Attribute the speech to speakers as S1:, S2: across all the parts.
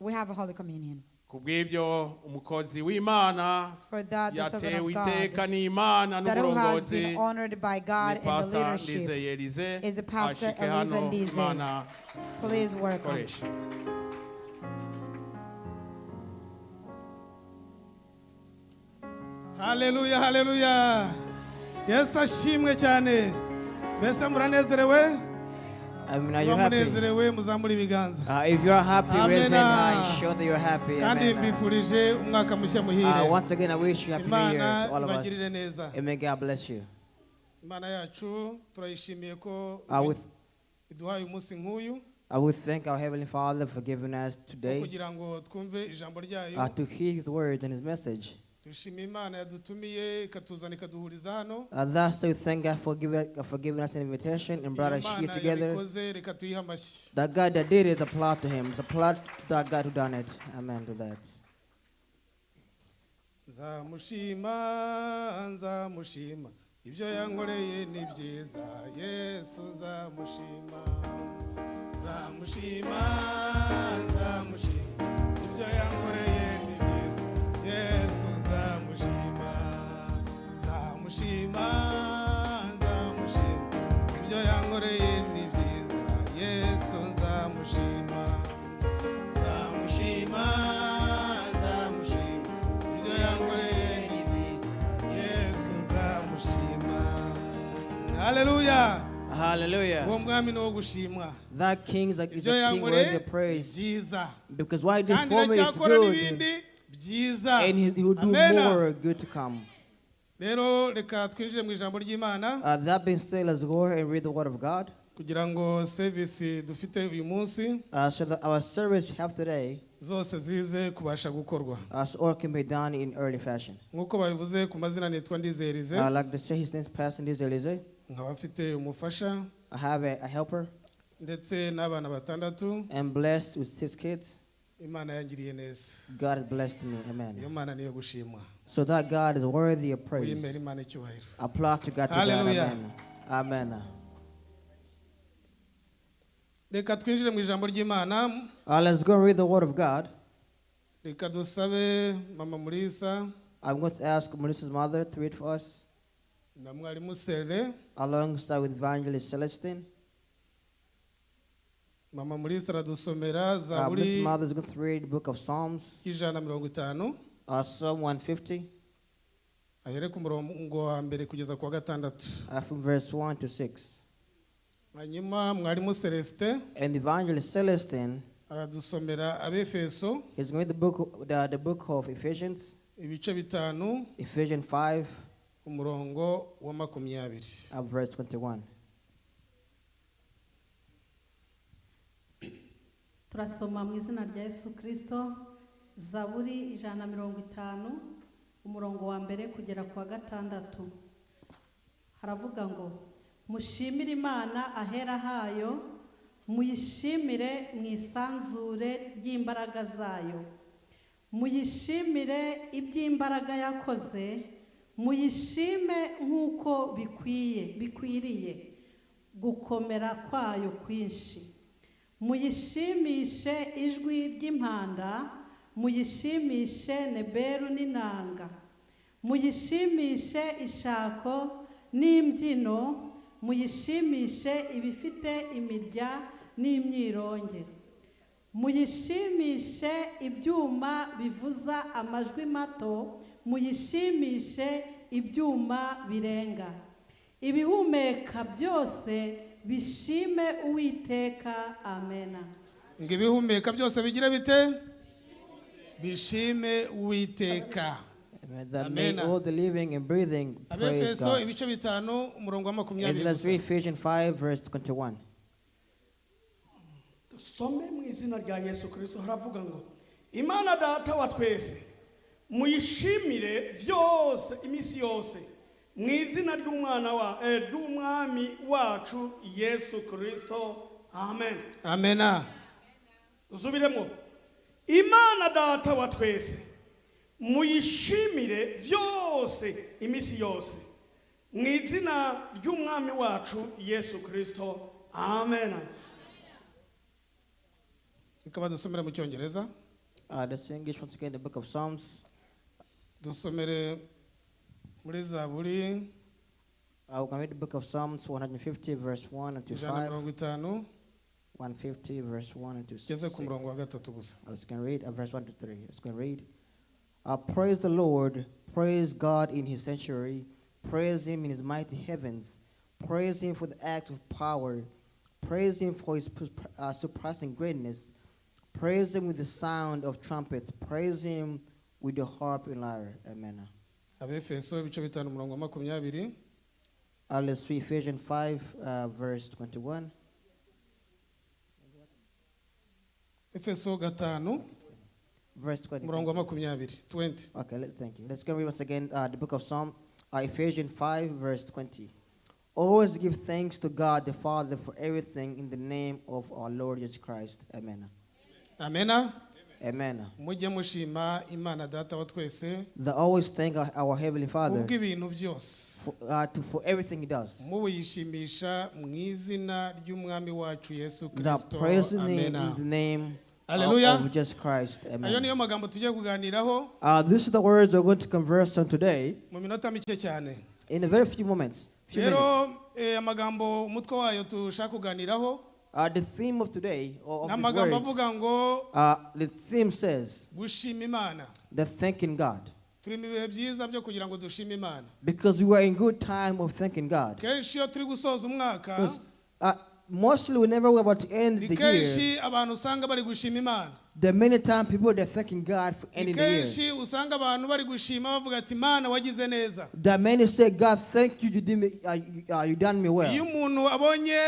S1: we have a Holy Communion.
S2: Kubw'ibyo umukozi w'Imana
S1: For that, the servant
S2: yatewe
S1: of
S2: iteka
S1: God,
S2: n'Imana
S1: that who has
S2: n'uburongozi
S1: been honored by God
S2: ni
S1: and the
S2: Pastor
S1: leadership,
S2: Ndizeye Elize
S1: is a Pastor
S2: ashike
S1: Elize
S2: hano
S1: Ndizeye.
S2: Imana
S1: Please welcome.
S2: koresha.
S3: Hallelujah, hallelujah. Yesu ashimwe cyane. Mbese muranezerewe?
S4: I mean, are you happy?
S3: Munezerewe muzamura ibiganza.
S4: If you are happy, raise
S3: Amen.
S4: your hand. Show that you're happy.
S3: Kandi
S4: Amen.
S3: mbifurije umwaka mushya muhire.
S4: Once again, I wish you happy New Year
S3: Imana
S4: to all of us.
S3: ibagirire neza.
S4: And may God bless you.
S3: Imana yacu turayishimiye ko iduhaye umunsi nk'uyu.
S4: I would thank our Heavenly Father for giving us today
S3: kugira ngo twumve ijambo ryayo.
S4: to hear His word and His message.
S3: Dushimiye Imana yadutumiye ikatuzana ikaduhuriza hano.
S4: Thus, we thank God for giving us an invitation and brought us here together.
S3: Reka tuyihe amashyi.
S4: The God that did it, applaud to Him. The applaud to that God who done it. Amen to that.
S3: Nzamushima ibyo yankoreye ni byiza Yesu nzamushima ibyo yankoreye ni byiza Yesu nzamushima ibyo yankoreye ni byiza Yesu nzamushima ibyo yankoreye ni byiza Yesu nzamushima. Hallelujah.
S4: Hallelujah.
S3: That
S4: king is a king worthy of praise. Because what He did for me is good. And He will do more good to come. That being said, let's go ahead and read the Word of God. So that our service we have today so all can be done in early fashion. Like to say his name is Pastor Ndizeye Elize. I have a helper and blessed with 6 kids. God has blessed me. Amen. So that God is worthy of praise. Applause to God.
S3: Hallelujah.
S4: Amen.
S3: Let's go
S4: read the Word of God.
S3: I'm going
S4: to ask Melissa's mother to read for us, alongside with Evangelist Celestine. Melissa's mother is going to read the book of Psalms, Psalm 150, from verse 1 to 6. And Evangelist Celestine is going to read the book of Ephesians, Ephesians 5, verse 21.
S5: Turasoma mu izina rya Yesu Kristo, Zaburi 150 umurongo wa mbere kugera kwa 6. Haravuga ngo mushimire Imana ahera hayo, muyishimire mu isanzure ry'imbaraga zayo, muyishimire iby'imbaraga yakoze, muyishime nk'uko bikwiriye gukomera kwayo kwinshi, muyishimishe ijwi ry'impanda, muyishimishe neberu n'inanga, muyishimishe ishako n'imbyino, muyishimishe ibifite imirya n'imyironge, muyishimishe ibyuma bivuza amajwi mato, muyishimishe ibyuma birenga, ibihumeka byose bishime Uwiteka. Amena.
S3: Ibihumeka byose bigira bite? Bishime Uwiteka.
S4: That may all the living and breathing praise God. And let's read Ephesians 5 verse 21.
S6: Some mu izina rya Yesu Kristo haravuga ngo Imana data wa twese muyishimire vyose imisi yose mu izina ry'umwami wacu Yesu Kristo. Amen.
S3: Amena.
S6: Uzubiremo. Imana data wa twese muyishimire vyose imisi yose mu izina ry'umwami wacu Yesu Kristo. Amen.
S3: Ikaba dusomera mu Cyongereza.
S4: Let's English once again the book of Psalms.
S3: Dusomere muri Zaburi
S4: We're going to read the book of Psalms 150 verse 1 to 5.
S3: 150
S4: 150 verse 1 to 6.
S3: geze ku murongo wa gatatu gusa.
S4: Let's go and read verse 1 to 3. Let's go and read. Praise the Lord, praise God in his sanctuary, praise him in his mighty heavens, praise him for the acts of power, praise him for his surpassing greatness, praise him with the sound of trumpets, praise him with the harp and lyre. Amen.
S3: Abefeso ibice bitanu umurongo wa 20.
S4: Let's read Ephesians 5 verse 21.
S3: Efeso 5
S4: Verse 20.
S3: umurongo wa 20.
S4: Okay, thank you. Let's go read once again the book of Psalm, Ephesians 5 verse 20. Always give thanks to God the Father for everything in the name of our Lord Jesus Christ. Amen.
S3: Amen.
S4: Amen.
S3: Mujye mushima Imana data wa twese.
S4: They always thank our Heavenly Father
S3: Ubw'ibintu byose.
S4: for everything he does.
S3: Mubuyishimisha mu izina ry'umwami wacu Yesu
S4: The
S3: Kristo.
S4: praise in
S3: Amen.
S4: the name
S3: Hallelujah.
S4: of Jesus Christ.
S3: Ayo
S4: Amen.
S3: niyo magambo tugiye kuganiraho
S4: This is the words we're going to converse on today
S3: mu minota mike cyane.
S4: in a very few moments.
S3: Rero amagambo umutwe wayo tushaka kuganiraho.
S4: The theme of today, or of
S3: N'amagambo
S4: these
S3: avuga ngo
S4: words, the theme says,
S3: gushima Imana.
S4: the thanking God.
S3: Turi mu bihe byiza byo kugira ngo dushime Imana.
S4: Because we are in good time of thanking God.
S3: Kenshi iyo turi gusoza umwaka,
S4: Because mostly whenever we're about to end
S3: ni
S4: the year,
S3: kenshi abantu usanga bari gushima Imana.
S4: there are many times people they're thanking God for
S3: Ni
S4: ending the year.
S3: kenshi usanga abantu bari gushima bavuga ati Imana wagize neza.
S4: There are many say, God, thank you, you did me, you done me
S3: Iyo
S4: well.
S3: umuntu abonye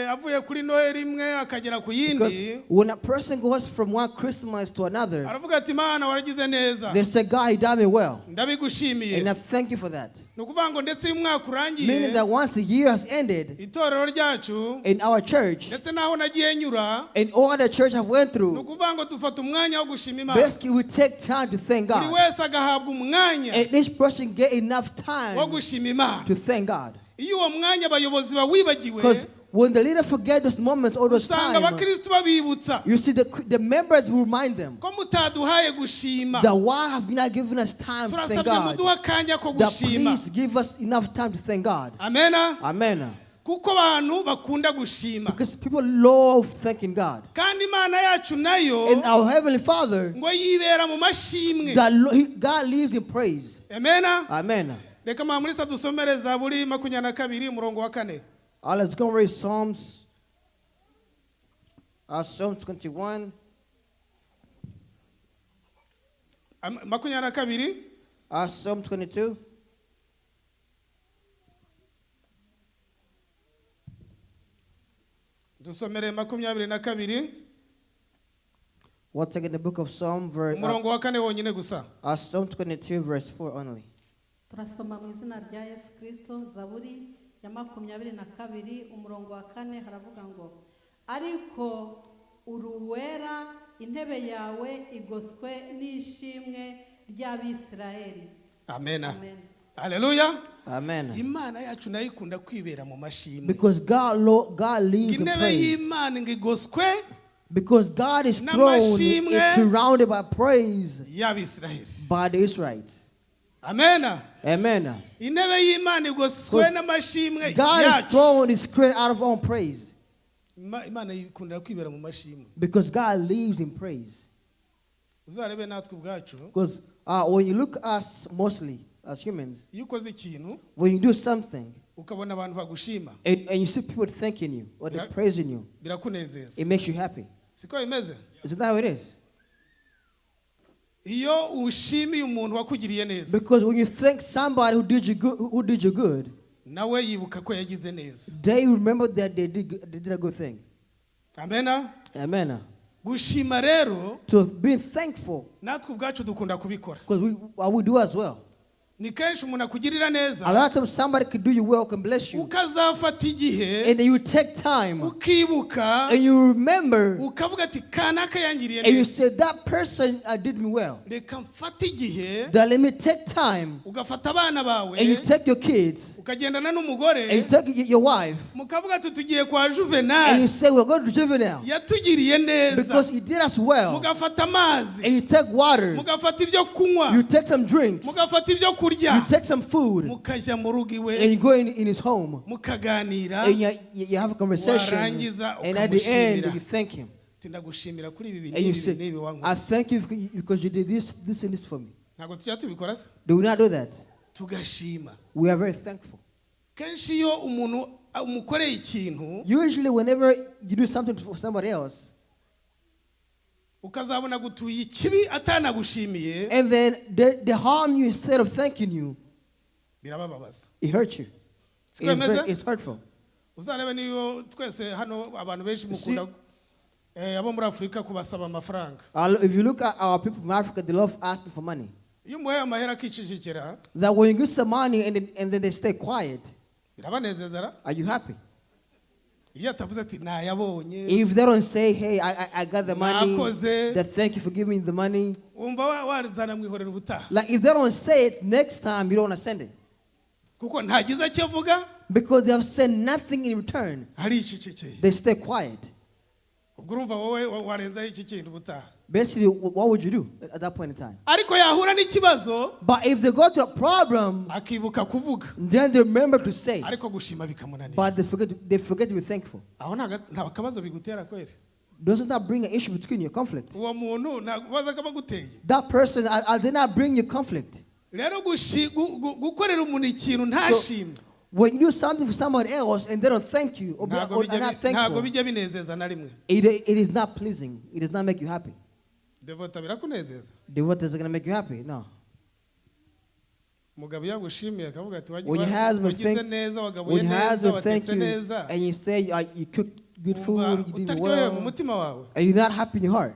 S3: avuye kuri Noheli imwe akagera ku
S4: Because
S3: yindi,
S4: when a person goes from one Christmas to another,
S3: aravuga ati Imana waragize neza.
S4: they say, God, you done me well.
S3: Ndabigushimiye.
S4: And I thank you for that.
S3: Ni ukuvuga ngo ndetse iyo umwaka
S4: Meaning
S3: urangiye,
S4: that once the year has ended,
S3: itorero ryacu
S4: in our church,
S3: ndetse naho nagiye nyura,
S4: in all the church I've went
S3: ni
S4: through,
S3: ukuvuga ngo dufata umwanya wo gushima Imana.
S4: basically we take time to thank
S3: Buri
S4: God.
S3: wese agahabwa umwanya
S4: And each person get enough
S3: wo
S4: time
S3: gushima Imana.
S4: to thank God.
S3: Iyo uwo mwanya abayobozi bawibagiwe,
S4: Because when the leader forget those moments or those
S3: usanga
S4: times,
S3: abakristo babibutsa
S4: you see the members will remind them
S3: ko mutaduhaye gushima.
S4: that why have you not given us time to thank
S3: Turasabye
S4: God?
S3: muduha akanya ko
S4: That
S3: gushima.
S4: please give us enough time to thank God.
S3: Amena.
S4: Amen.
S3: Kuko abantu bakunda gushima.
S4: Because people love thanking God.
S3: Kandi Imana yacu nayo
S4: And our Heavenly Father,
S3: ngo yibera mu mashimwe.
S4: God lives in praise.
S3: Amena.
S4: Amen.
S3: Reka mamurisa dusomere Zaburi 22 umurongo wa 4.
S4: Let's go and read Psalms. Psalms 21.
S3: 22.
S4: Psalm 22.
S3: Dusomere 22.
S4: Once again, the book of Psalm,
S3: umurongo wa 4 wonyine gusa.
S4: Psalm 22, verse 4 only.
S5: turasoma mu izina rya Yesu Kristo. Zaburi ya 22 umurongo wa 4 haravuga ngo, ariko uruwera, intebe yawe igoswe n'ishimwe ry'Abisirayeli.
S3: Amen.
S5: Amen.
S3: Hallelujah.
S4: Amen.
S3: Imana yacu nayo ikunda kwibera mu mashimwe.
S4: Because God lives in
S3: Intebe
S4: praise.
S3: y'Imana ngigoswe
S4: Because God is thrown, it's surrounded by praise
S3: y'Abisirayeli.
S4: by the Israelites.
S3: Amen.
S4: Amen.
S3: Intebe y'Imana igoswe n'amashimwe
S4: God is
S3: yacu.
S4: thrown, is created out of own praise.
S3: Imana ikunda kwibera mu mashimwe.
S4: Because God lives in praise.
S3: Uzarebe natwe ubwacu.
S4: Because when you look at us mostly as humans,
S3: Iyo ukoze ikintu
S4: when you do something
S3: ukabona abantu bagushima,
S4: and you see people thanking you or they're praising you,
S3: birakunezeza.
S4: it makes you happy.
S3: Siko bimeze?
S4: Isn't that how it is?
S3: Iyo ushimiye umuntu wakugiriye neza,
S4: Because when you thank somebody who did you good,
S3: nawe yibuka ko yagize neza.
S4: they remember that they did a good thing.
S3: Amen.
S4: Amen.
S3: Gushima rero
S4: To be thankful,
S3: natwe ubwacu dukunda kubikora.
S4: because we do as well.
S3: ni kenshi umuntu akugirira neza
S4: A lot of times somebody could do you well, can bless you.
S3: ukazafata igihe
S4: And then you take time
S3: ukibuka
S4: and you remember
S3: ukavuga ati kanaka yangiriye
S4: and you
S3: neza
S4: say, that person did me well.
S3: reka mfate igihe
S4: Then let me take time
S3: ugafata abana bawe
S4: and you take your kids
S3: ukagendana
S4: and you
S3: n'umugore
S4: take your wife
S3: mukavuga ati tugiye kwa
S4: and
S3: Juvenal
S4: you say, we're going to Juvenile
S3: yatugiriye neza
S4: because he did us well.
S3: mugafata amazi
S4: And you take water,
S3: mugafata ibyo kunywa
S4: you take some drinks,
S3: mugafata ibyo
S4: you
S3: kurya
S4: take some food,
S3: mukajya mu rugo
S4: and
S3: iwe
S4: you go in his home
S3: mukaganira
S4: and you have a conversation.
S3: warangiza
S4: And at the end,
S3: ukamushimira
S4: you thank him.
S3: ati ndagushimira kuri ibi
S4: And you
S3: n'ibi
S4: say,
S3: n'ibi
S4: I
S3: wankoze
S4: thank you because you did this and this for me.
S3: ntabwo tujya tubikora se
S4: Do we not do that?
S3: tugashima
S4: We are very thankful.
S3: kenshi iyo umuntu umukoreye ikintu
S4: Usually, whenever you do something for somebody else,
S3: ukazabona gutuye ikibi atanagushimiye
S4: and then they harm you instead of thanking you,
S3: birabababaza
S4: it hurts you.
S3: Siko bimeze?
S4: It's hurtful.
S3: uzarebe niyo twese hano abantu benshi mukunda abo muri Afurika kubasaba amafaranga
S4: If you look at our people from Africa, they love asking for money.
S3: iyo umuhaye amahera akicecekera
S4: That when you give some money and then they stay quiet,
S3: birabanezeza
S4: are you happy?
S3: iyo atavuze ati nayabonye
S4: If they don't say, hey, I got the money,
S3: Nakoze.
S4: that thank you for giving me the money.
S3: wumva wazana mwihorera ubutaha
S4: Like if they don't say it, next time you don't want to send it.
S3: kuko ntagize icyo avuga
S4: Because they have said nothing in return.
S3: aricecekeye
S4: They stay quiet.
S3: ubwo urumva wowe warenzaho iki kintu ubutaha
S4: Basically, what would you do at that point in time?
S3: ariko yahura n'ikibazo
S4: But if they go to a problem,
S3: akibuka kuvuga
S4: then they remember to say.
S3: ariko gushima bikamunanira
S4: But they forget to be thankful.
S3: aho nta kabazo bigutera kweri
S4: Doesn't that bring an issue between you, conflict?
S3: uwo muntu ntabwo baza kaba guteye
S4: That person, I did not bring you conflict.
S3: rero gukorera umuntu ikintu ntashimwe
S4: When you do something for somebody else and they don't thank you or
S3: ntabwo
S4: are not
S3: ntabwo
S4: thankful,
S3: bijya binezeza na rimwe
S4: it is not pleasing. It does not make you happy.
S3: devota birakunezeza
S4: The what is going to make you happy? No.
S3: umugabo yagushimiye akavuga ati
S4: When your husband
S3: wagize neza wagabuye
S4: when your
S3: neza
S4: husband thank
S3: watetse
S4: you
S3: neza
S4: and you say you cooked good food,
S3: wumva
S4: you did
S3: utaryohewe mu
S4: well,
S3: mutima wawe
S4: and you're not happy in your heart.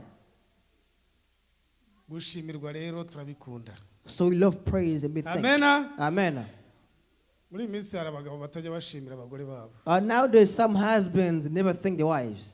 S3: gushimirwa rero turabikunda
S4: So we love praise and be thankful.
S3: amena
S4: Amen.
S3: muri iyi minsi hari abagabo batajya bashimira abagore babo
S4: Nowadays, some husbands never thank their wives.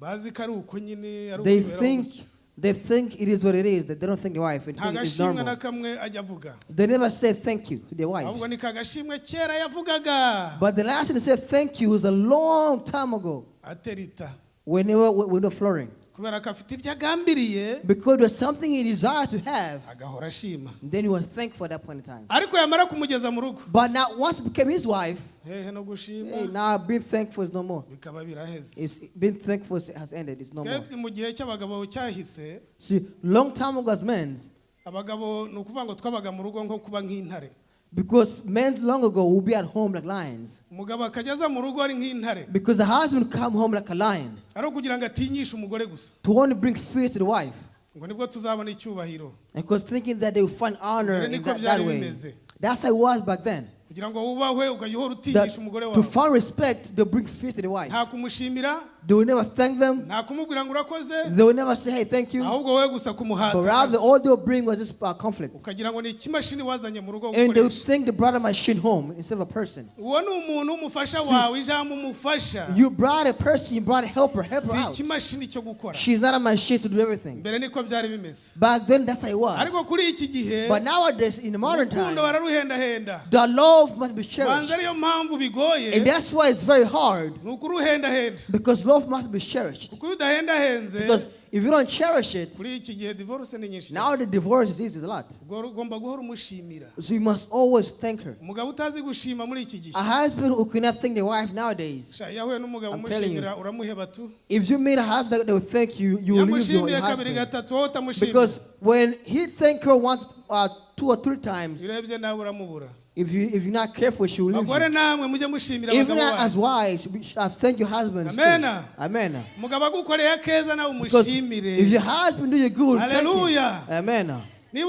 S3: bazi ko ari uko nyine ari
S4: They
S3: ukubera
S4: think
S3: gutyo.
S4: they think it is what it is. That they don't thank their wife. And
S3: nta
S4: think it's
S3: gashimwe na
S4: normal.
S3: kamwe ajya avuga
S4: They never say thank you to their
S3: ahubwo
S4: wives.
S3: ni ka gashimwe kera yavugaga
S4: But the last thing they said thank you was a long time ago
S3: aterita
S4: when they were flooring.
S3: kubera ko afite ibyo agambiriye
S4: Because there's something he desired to have.
S3: agahora ashima
S4: Then he was thankful at that point in time.
S3: ariko yamara kumugeza mu rugo
S4: But now once it became his wife,
S3: hehe no gushima
S4: hey, now being thankful is no more.
S3: bikaba biraheze
S4: It's being thankful has ended. It's no more.
S3: twebwe mu gihe cy'abagabo cyahise
S4: See, long time ago as men,
S3: abagabo ni ukuvuga ngo twabaga mu rugo nko kuba nk'intare
S4: because men long ago would be at home like lions.
S3: umugabo akageza mu rugo ari nk'intare
S4: Because the husband come home like a lion
S3: ari ukugira ngo atinyishe umugore gusa
S4: to only bring fear to the wife.
S3: ngo nibwo tuzabona icyubahiro
S4: Because thinking that they will find honor
S3: Mbere
S4: in
S3: niko
S4: that
S3: byari
S4: way.
S3: bimeze.
S4: That's how it was back then.
S3: kugira ngo wubahwe ukajya uhora
S4: That
S3: utinyisha umugore
S4: to
S3: wawe
S4: find respect, they bring fear to the wife.
S3: nta kumushimira
S4: They will never thank them.
S3: nta kumubwira ngo urakoze
S4: They will never say, hey, thank you.
S3: ahubwo wowe gusa
S4: But
S3: kumuhata
S4: rather, all they will bring was just conflict.
S3: ukagira ngo ni ikimashini wazanye mu rugo
S4: And they would
S3: gukoresha
S4: think they brought a machine home instead of a person.
S3: uwo ni umuntu w'umufasha wawe ijambo umufasha
S4: You brought a person, you brought a helper, help her
S3: si
S4: out.
S3: ikimashini cyo gukora
S4: She's not a machine to do everything.
S3: mbere niko byari bimeze
S4: Back then, that's how it was.
S3: ariko kuri iki gihe
S4: But nowadays, in the modern
S3: urukundo
S4: time,
S3: bararuhendahenda
S4: the love must be
S3: banza
S4: cherished.
S3: ariyo mpamvu bigoye
S4: And that's why it's very hard.
S3: ni ukuruhendahenda
S4: Because love must be cherished.
S3: kuko iyo udahendahenze
S4: Because if you don't cherish it,
S3: kuri iki gihe divorce ni nyinshi
S4: now the divorce is easy a lot.
S3: ubwo ugomba guhora umushimira
S4: So you must always thank her.
S3: umugabo utazi gushima muri iki gihe
S4: A husband who cannot thank their wife nowadays,
S3: Sha, yahuye n'umugabo
S4: I'm telling you.
S3: umushimira uramuheba tu
S4: if you meet a husband that will thank you, you will leave your
S3: yamushimiye kabiri
S4: husband.
S3: gatatu wowe utamushimira
S4: Because when he thank her once, 2 or 3 times,
S3: urebye nawe uramubura
S4: if you're not careful, she will leave
S3: bagore
S4: you.
S3: namwe mujye mushimira
S4: Even
S3: abagabo
S4: as
S3: banyu
S4: wives, we should thank your husbands. too.
S3: Amen.
S4: Amen.
S3: umugabo agukoreye akeza nawe
S4: Because
S3: umushimire
S4: if your husband do you good, thank you.
S3: Hallelujah.
S4: Amen.
S3: niba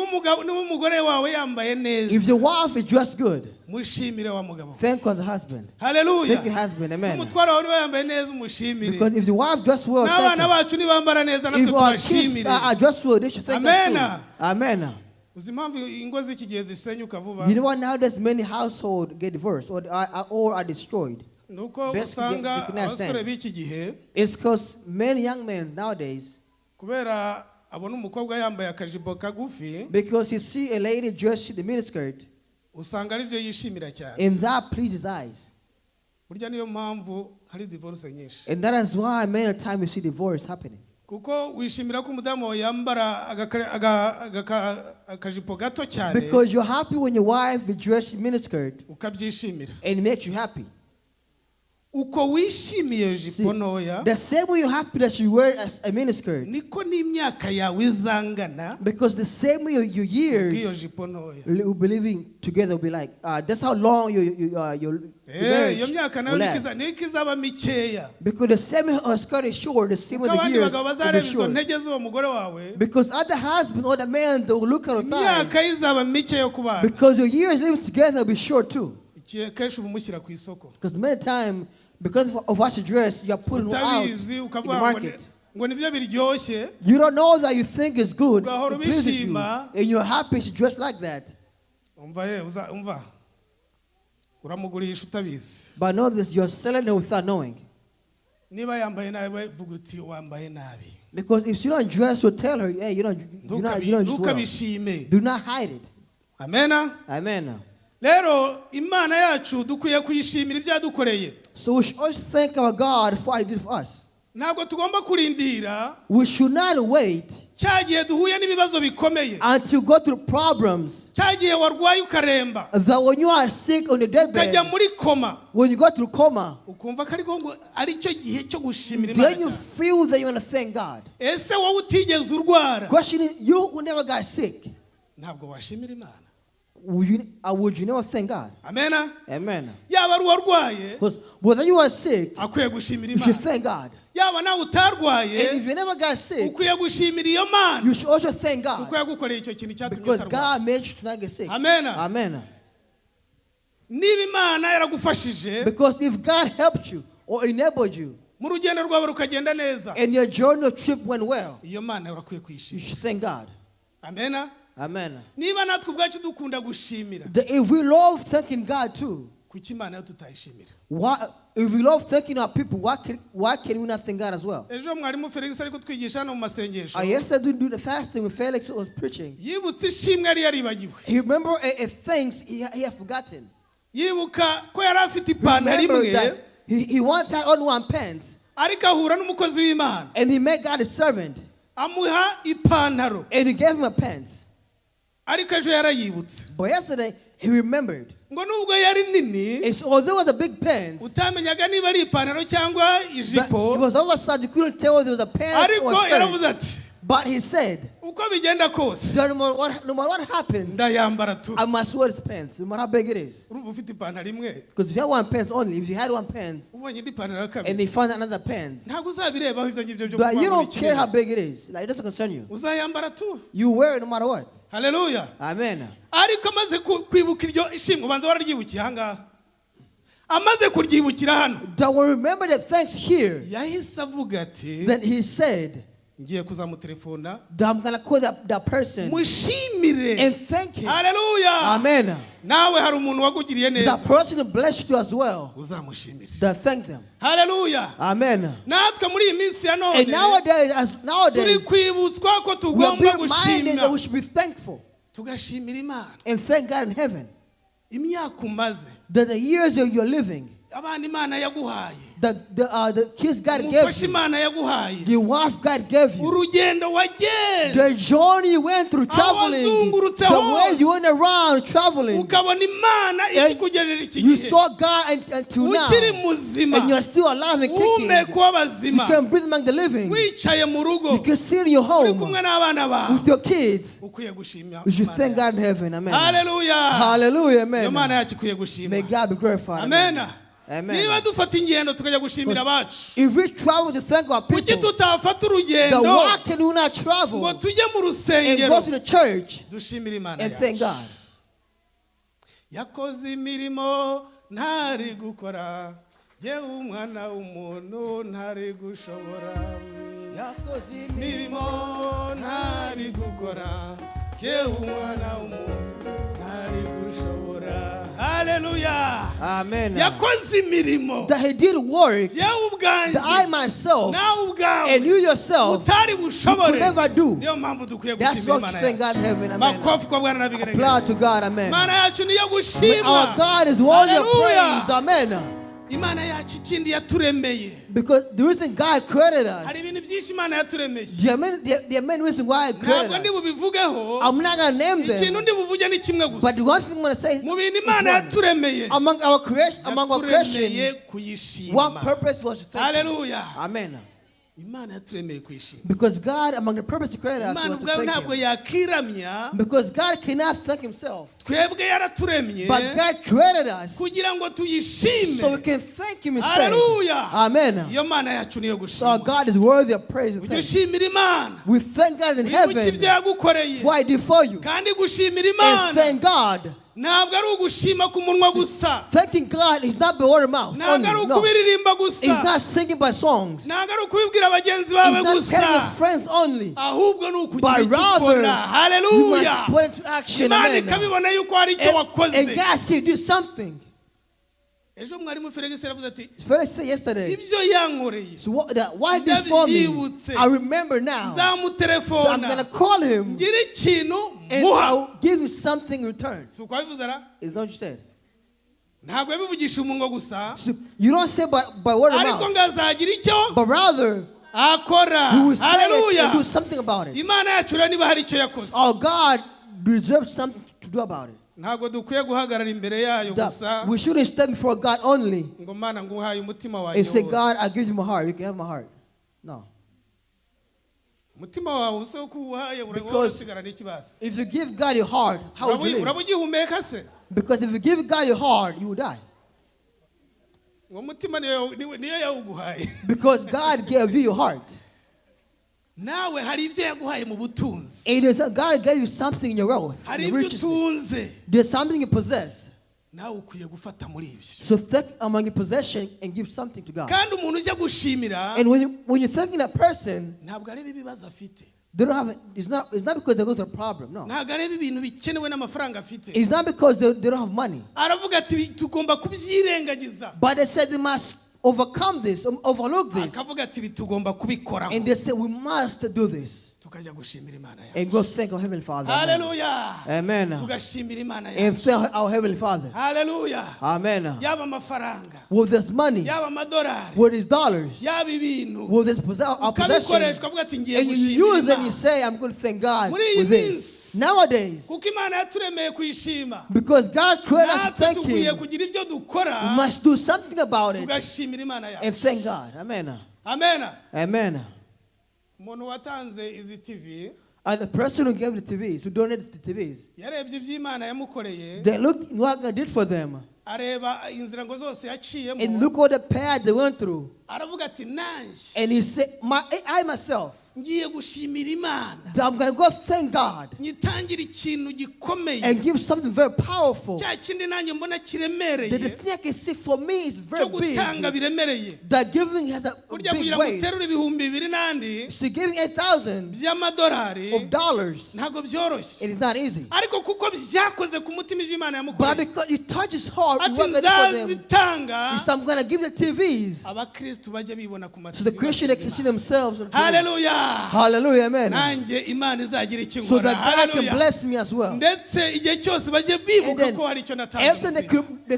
S3: umugore wawe yambaye neza
S4: If your wife is dressed good,
S3: mushimire wa mugabo
S4: thank the husband.
S3: haleluya
S4: Thank your husband. Amen.
S3: umutwaro wawe niba yambaye neza umushimire
S4: Because if your wife dressed well, thank
S3: n'abana
S4: her.
S3: bacu nibambara neza natwe
S4: If our kids
S3: tubashimire
S4: are dressed well, they should thank us
S3: Amen.
S4: too. Amen.
S3: uzi impamvu ingo z'iki gihe zisenyuka vuba?
S4: You know what? Nowadays, many households get divorced or are destroyed.
S3: Nuko
S4: Best
S3: usanga
S4: you can understand.
S3: abasore b'iki gihe
S4: It's because many young men nowadays,
S3: kubera abona umukobwa yambaye akajipo kagufi,
S4: because you see a lady dressed in the miniskirt,
S3: usanga ari byo yishimira cyane.
S4: and that pleases his eyes.
S3: Burya niyo mpamvu hari divorce nyinshi.
S4: And that is why many times you see divorce happening.
S3: Kuko wishimira ko umudamu wawe yambara akajipo gato cyane,
S4: Because you're happy when your wife is dressed in miniskirt,
S3: ukabyishimira.
S4: and it makes you happy.
S3: Uko wishimiye
S4: See,
S3: jipo ntoya,
S4: the same way you're happy that you wear a miniskirt,
S3: niko n'imyaka yawe izangana
S4: because the same way your
S3: bw'iyo
S4: years
S3: jipo ntoya.
S4: will be living together will be like, that's how long your marriage
S3: Iyo myaka nayo
S4: will last.
S3: niko izaba mikeya.
S4: Because the same way her skirt is short, the same way
S3: Kuko
S4: the
S3: abandi
S4: years
S3: bagabo
S4: will
S3: bazareba
S4: be
S3: izo
S4: short.
S3: ntege z'uwo mugore wawe,
S4: Because other husband or the man, they will look at her thighs.
S3: imyaka izaba mike yo kubana.
S4: Because your years living together will be short too.
S3: Kenshi uba umushyira ku isoko.
S4: Because many times, because of what you dress, you are putting her out in
S3: Utabizi
S4: the
S3: ukavuga ngo
S4: market.
S3: ngo nibyo biryoshye,
S4: You don't know that you think it's good,
S3: ugahora
S4: it pleases you,
S3: ubishima.
S4: and you're happy to dress like that.
S3: umva uramugurisha utabizi.
S4: But know this, you're selling her without knowing.
S3: Niba yambaye nabi vuga uti wambaye nabi.
S4: Because if she don't dress, you'll tell her, hey, you don't just well.
S3: Ntukabishime.
S4: Do not hide it.
S3: Amena.
S4: Amen.
S3: Rero Imana yacu dukwiye kuyishimira ibyo yadukoreye.
S4: So we should always thank our God for what He did for us.
S3: Ntabwo tugomba kurindira
S4: We should not wait
S3: cya gihe duhuye n'ibibazo bikomeye,
S4: until you go through problems,
S3: cya gihe warwaye ukaremba,
S4: that when you are sick on the deathbed,
S3: ukajya muri koma,
S4: when you go through coma,
S3: ukumva ko ari cyo gihe cyo gushimira
S4: then you
S3: Imana.
S4: feel that you want to thank God.
S3: Ese wowe utigeze urwara,
S4: Question, you who never got sick,
S3: ntabwo washimira Imana.
S4: would you never thank God?
S3: Amena.
S4: Amen.
S3: Yaba ari uwarwaye
S4: Because whether you are sick,
S3: akwiye gushimira
S4: you should
S3: Imana.
S4: thank God.
S3: Yaba nawe
S4: And
S3: utarwaye
S4: if you never got sick,
S3: ukwiye gushimira iyo Mana
S4: you should also thank
S3: kuko
S4: God.
S3: yagukoreye icyo kintu cyatumye
S4: Because
S3: utarwara.
S4: God made you to not get sick.
S3: Amena.
S4: Amen.
S3: Niba Imana yaragufashije
S4: Because if God helped you or enabled you,
S3: mu rugendo rwawe rukagenda neza,
S4: and your journey or trip went well,
S3: iyo Mana urakwiye
S4: you
S3: kuyishimira.
S4: should thank God.
S3: Amena.
S4: Amen.
S3: Niba natwe ubwacu dukunda gushimira,
S4: If we love thanking God too,
S3: kuki Imana yo tutayishimira?
S4: if we love thanking our people, why can we not thank God as well?
S3: Ejo mwarimu Felix ari kutwigisha hano mu masengesho,
S4: Yesterday we do the fasting when Felix was preaching.
S3: yibutse ishimwe yari yaribagiwe.
S4: He remembered a things he had forgotten.
S3: Yibuka ko yari afite ipantaro
S4: Remember
S3: imwe,
S4: that he once had only one pants,
S3: ariko ahura n'umukozi w'Imana
S4: and he met God a servant,
S3: amuha ipantaro,
S4: and he gave him a pants.
S3: ariko ejo yarayibutse
S4: But yesterday he remembered.
S3: ngo nubwo yari nini
S4: And so, although it was a big pants,
S3: utamenyaga niba ari ipantaro cyangwa
S4: but it
S3: ijipo,
S4: was oversized. You couldn't tell if it was a pants
S3: ariko
S4: or a skirt.
S3: yaravuze ati
S4: But he said,
S3: uko bigenda kose
S4: no matter what happens,
S3: ndayambara tu.
S4: I must wear this pants, no matter how big it is.
S3: Urumva ufite ipantaro imwe,
S4: Because if you had one pants only, if you had one pants,
S3: ubonye indi pantaro ya
S4: and
S3: kabiri,
S4: they found another pants,
S3: ntabwo uzabirebaho ibyo ngibyo byo
S4: but you
S3: kuvuga ngo
S4: don't care how
S3: ikirere.
S4: big it is. Like, it doesn't concern you.
S3: Uzayambara tu.
S4: You wear it no matter what.
S3: Haleluya.
S4: Amen.
S3: Ariko amaze kwibuka iryo ishimwe, ubanza wararyibukiye ahangaha, amaze kuryibukira hano,
S4: Don't remember the thanks here.
S3: yahise avuga ati
S4: Then he said,
S3: ngiye kuzamutelefona
S4: that I'm going to call that person
S3: mushimire.
S4: and thank him.
S3: Haleluya.
S4: Amen.
S3: Nawe hari umuntu wagugiriye neza,
S4: That person who blessed you as well,
S3: uzamushimire.
S4: that thank them.
S3: Haleluya.
S4: Amen.
S3: Natwe muri iyi minsi ya
S4: And
S3: none
S4: nowadays,
S3: turi kwibutswa ko
S4: we are
S3: tugomba
S4: being reminded that we
S3: gushimira,
S4: should be thankful
S3: tugashimira Imana.
S4: and thank God in heaven.
S3: Imyaka umaze,
S4: That the years that you're living,
S3: abana Imana yaguhaye,
S4: the kids God gave
S3: umufasha
S4: you,
S3: Imana yaguhaye,
S4: the wife God gave you,
S3: urugendo wagenze,
S4: the journey you went through traveling,
S3: wazungurutse
S4: the way
S3: hose,
S4: you went around traveling,
S3: ukabona Imana ikikugejeje iki
S4: you
S3: gihe,
S4: saw God until now,
S3: ukiri muzima,
S4: and you're still alive and kicking.
S3: uhumeka
S4: You
S3: w'abazima,
S4: can breathe among the living.
S3: wicaye mu rugo,
S4: You can sit in your
S3: uri
S4: home
S3: kumwe n'abana bawe,
S4: with your kids.
S3: ukwiye gushimira
S4: You should
S3: Imana
S4: thank
S3: yawe.
S4: God in heaven. Amen.
S3: Haleluya.
S4: Hallelujah.
S3: Iyo Mana
S4: Amen.
S3: yacu ikwiye gushima.
S4: May God be glorified.
S3: Amen.
S4: Amen.
S3: Niba dufata ingendo tukajya gushimira abacu,
S4: If we travel to thank our
S3: kuki
S4: people,
S3: tutafata
S4: then
S3: urugendo
S4: why can we not
S3: ngo
S4: travel
S3: tujye mu
S4: and
S3: rusengero
S4: go to the church
S3: dushimira Imana
S4: and thank
S3: yacu?
S4: God?
S3: Yakoze imirimo ntari gukora, yewe umwana w'umuntu ntari gushobora. Imirimo ntari gukora,
S6: jewe umwana w'umuntu ntari gushobora. Haleluya.
S4: Amen.
S6: Yakoze imirimo
S4: That he did work
S6: jewe ubwanjye
S4: that I myself
S6: nawe ubwawe
S4: and you yourself
S6: utari
S4: could
S6: bushobore.
S4: never do.
S6: Niyo mpamvu dukwiye
S4: That's
S6: gushimira
S4: what you
S6: Imana
S4: thank
S6: yacu.
S4: God in heaven. Amen.
S6: Makofi kwa Bwana nabigereye.
S4: Applaud to God. Amen.
S6: Imana yacu niyo
S4: Our
S6: gushima.
S4: God is worthy of
S6: Hallelujah.
S4: praise. Amen.
S6: Imana yacu ikindi yaturemeye.
S4: Because the reason God created us,
S6: Hari ibintu byinshi Imana yaturemeye.
S4: there are many reasons why He created
S6: Ntabwo ndi
S4: us.
S6: bubivugeho.
S4: I'm not going to name
S6: Ikintu
S4: them,
S6: ndi buvuge ni kimwe gusa.
S4: but the one thing I'm going to say is
S6: Mu bintu
S4: one.
S6: Imana yaturemeye.
S4: Among our creation,
S6: Yaturemeye
S4: one
S6: kuyishima.
S4: purpose was to thank Him.
S6: Hallelujah.
S4: Amen.
S6: Imana yaturemeye kuyishima.
S4: Because God, among the purpose He created us,
S6: Imana
S4: was to
S6: ubwayo
S4: thank
S6: ntabwo
S4: Him.
S6: yakiramya.
S4: Because God cannot thank Himself,
S6: Twebwe yaraturemye
S4: but God created us
S6: kugira ngo
S4: so we
S6: tuyishime.
S4: can thank Him instead.
S6: Hallelujah.
S4: Amen.
S6: Iyo Mana yacu niyo
S4: So our
S6: gushima.
S4: God is worthy of praise and
S6: Ujye
S4: thanks.
S6: ushimira Imana.
S4: We thank God in
S6: Wibuke
S4: heaven
S6: ibyo yagukoreye.
S4: for what He did for you.
S6: Kandi gushimira
S4: And
S6: Imana
S4: thank God.
S6: ntabwo ari ugushima ku munwa gusa.
S4: Thanking God is not by word of mouth
S6: Ntabwo
S4: only.
S6: ari
S4: No.
S6: ukubiririmba
S4: It's
S6: gusa.
S4: not singing by songs.
S6: Ntabwo ari ukubibwira bagenzi
S4: It's
S6: bawe
S4: not telling your
S6: gusa.
S4: friends only.
S6: Ahubwo ni ukugira
S4: But
S6: icyo
S4: rather,
S6: ukora.
S4: you
S6: Hallelujah.
S4: must put into action.
S6: Imana
S4: Amen.
S6: ikabibona yuko hari icyo
S4: And
S6: wakoze.
S4: God still do something.
S6: Ejo mwarimu Felix yaravuze ati
S4: Felix said yesterday,
S6: ibyo yankoreye
S4: so what he did for me,
S6: Ndabyibutse.
S4: I remember now. So I'm going
S6: nzamutelefona
S4: to call him
S6: ngira ikintu
S4: and
S6: muha.
S4: I'll give you something in return.
S6: Si uko wabivuze ra?
S4: Is that what you said?
S6: Ntabwo yabivugisha umunwa gusa.
S4: So you don't say by word of
S6: Ariko
S4: mouth,
S6: ngazagira icyo
S4: but rather
S6: akora.
S4: you will say it and
S6: Hallelujah.
S4: do something about it.
S6: Imana yacu rero niba hari icyo yakoze.
S4: Our God deserves something to do about it.
S6: Ntabwo dukwiye guhagarara imbere yayo gusa.
S4: That we shouldn't stand before God only
S6: Ngo Mana nguhaye umutima wanjye
S4: and say,
S6: wose.
S4: God, I give you my heart. You can have my heart. No.
S6: Umutima wawe uso kuwuhaye
S4: Because
S6: urasigara n'ikibazo.
S4: if you give God your heart, how would you live?
S6: Urabugihumeka se?
S4: Because if you give God your heart, you will die.
S6: Uwo mutima niyo yawuguhaye.
S4: Because God gave you your heart.
S6: Nawe hari ibyo yaguhaye mu butunzi.
S4: It is God gave you something in your wealth,
S6: Hari
S4: in
S6: ibyo
S4: your riches.
S6: utunze.
S4: There's something you possess.
S6: Nawe ukwiye gufata muri ibyo.
S4: So think among your possession and give something to God.
S6: Kandi umuntu ujya gushimira
S4: And when you're thanking a person,
S6: ntabwo areba ibibazo afite.
S4: they don't have. It's not because they go to a problem. No.
S6: Ntabwo areba ibintu bikenewe n'amafaranga afite.
S4: It's not because they don't have money.
S6: Aravuga ati tugomba kubyirengagiza.
S4: But they said they must overcome this, overlook this.
S6: Akavuga ati tugomba kubikoraho.
S4: And they said we must do this.
S6: Tukajya gushimira Imana yacu.
S4: And go thank our Heavenly Father.
S6: Hallelujah.
S4: Amen.
S6: Tugashimira Imana
S4: And
S6: yacu.
S4: thank our Heavenly Father.
S6: Hallelujah.
S4: Amen.
S6: Yaba amafaranga,
S4: With this money,
S6: yaba amadolari,
S4: with his dollars,
S6: yaba ibintu.
S4: with this our possession,
S6: Ukabikoreshwa ukavuga ati ngiye
S4: and you
S6: gushimira
S4: use it and you
S6: Imana.
S4: say, I'm going to thank God
S6: Muri iyi
S4: with this. Nowadays,
S6: Kuko Imana yaturemeye kuyishima.
S4: because God created us to
S6: Natwe
S4: thank
S6: dukwiye
S4: Him,
S6: kugira ibyo
S4: we
S6: dukora
S4: must do something about it
S6: tugashimira Imana yacu.
S4: and thank God. Amen.
S6: Amen.
S4: Amen.
S6: Umuntu watanze izi TV
S4: And the person who gave the TVs, who donated the TVs,
S6: yarebye iby'Imana yamukoreye,
S4: they looked at what God did for them
S6: areba inzira ngo zose
S4: and
S6: yaciyemo,
S4: look what the path they went through.
S6: aravuga ati nanjye
S4: And he said, I myself,
S6: ngiye gushimira Imana,
S4: I'm going to go thank God
S6: nyitangira ikintu gikomeye,
S4: and give something very powerful.
S6: cya kindi nanjye mbona
S4: That the
S6: kiremereye,
S4: thing I can see for me is very
S6: cyo
S4: big.
S6: gutanga biremereye.
S4: That giving has a
S6: Burya
S4: big
S6: kugira ngo
S4: weight.
S6: uterure ibihumbi bibiri n'andi
S4: So giving $8,000
S6: by'amadolari
S4: ntabwo
S6: ntabwo byoroshye,
S4: it is not easy.
S6: ariko kuko byakoze ku mutima iby'Imana
S4: But
S6: yamukoreye,
S4: because it touches hard,
S6: ati
S4: what God did for them,
S6: nzazitanga,
S4: is I'm going to give the TVs
S6: abakristu bajya bibona ku
S4: so the Christian they can see themselves. On the TV.
S6: Hallelujah.
S4: Hallelujah, amen.
S6: Nanjye Imana izagira icyo
S4: So
S6: inkora.
S4: that God can
S6: Hallelujah.
S4: bless me as well.
S6: Ndetse igihe cyose bajye
S4: And
S6: bibuka
S4: then
S6: ko hari icyo
S4: after they
S6: natanze.